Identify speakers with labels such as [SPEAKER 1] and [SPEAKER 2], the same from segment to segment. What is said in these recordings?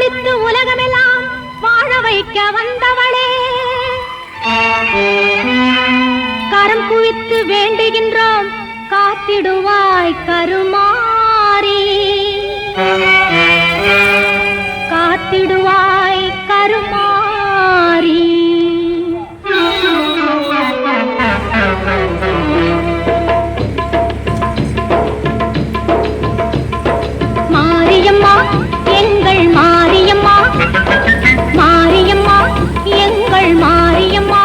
[SPEAKER 1] வாழ்வழித்து உலகமெல்லாம் வாழ வைக்க வந்தவளே, கரம் குவித்து வேண்டுகின்றோம் காத்திடுவாய் கருமாரி, காத்திடுவாய் கருமாரி. மாரியம்மா எங்கள் மாரியம்மா, மாரியம்மா எங்கள் மாரியம்மா,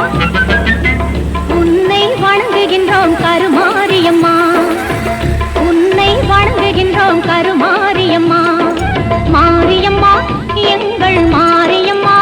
[SPEAKER 1] உன்னை வணங்குகின்றோம் கருமாரியம்மா, உன்னை வணங்குகின்றோம் கருமாரியம்மா, மாரியம்மா எங்கள் மாரியம்மா.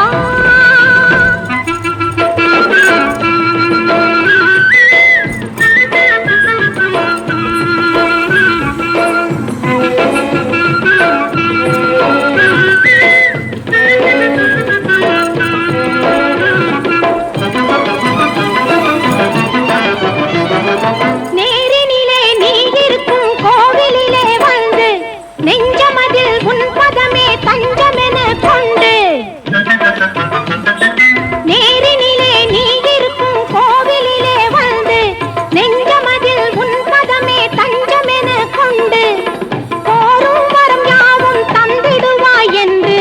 [SPEAKER 1] நேரினிலே நீ இருக்கும் கோவிலிலே வந்து நெஞ்சமதில் உன் பதமே தஞ்சமென கொண்டு, நேரினிலே நீ இருக்கும் கோவிலிலே வந்து நெஞ்சமதில் உன் பதமே தஞ்சமென கொண்டு, கோரும் வரம் யாவும் தந்திடுவாய் என்று,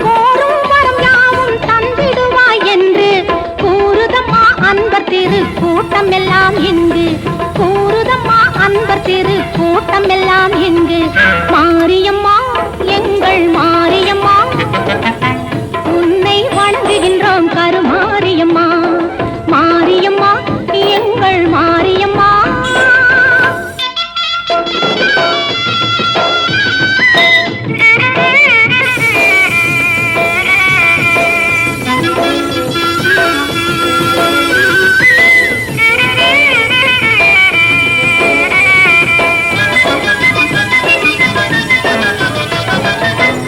[SPEAKER 1] கோரும் வரம் யாவும் தந்திடுவாய் என்று கூறுதம்மா அன்பர் திரு கூட்டம் எல்லாம் இங்கு, கூறுதம்மா அன்பர் திரு கூட்டம் எல்லாம் இங்கு. மாரியம்மா எங்கள் மாரியம்மா, உன்னை வணங்குகின்றோம் கருமாரியம்மா, மாரியம்மா எங்கள் மாரியம்மா.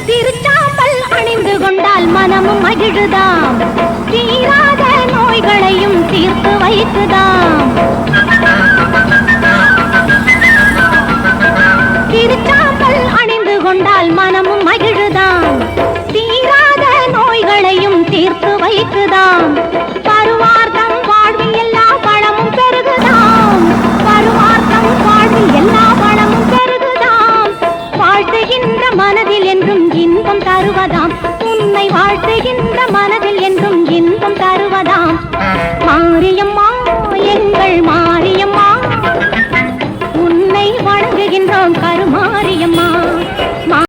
[SPEAKER 1] திருச்சாம்பல் அணிந்து கொண்டால் மனமும் மகிழுதாம், தீராத நோய்களையும் தீர்த்து வைக்குதாம்.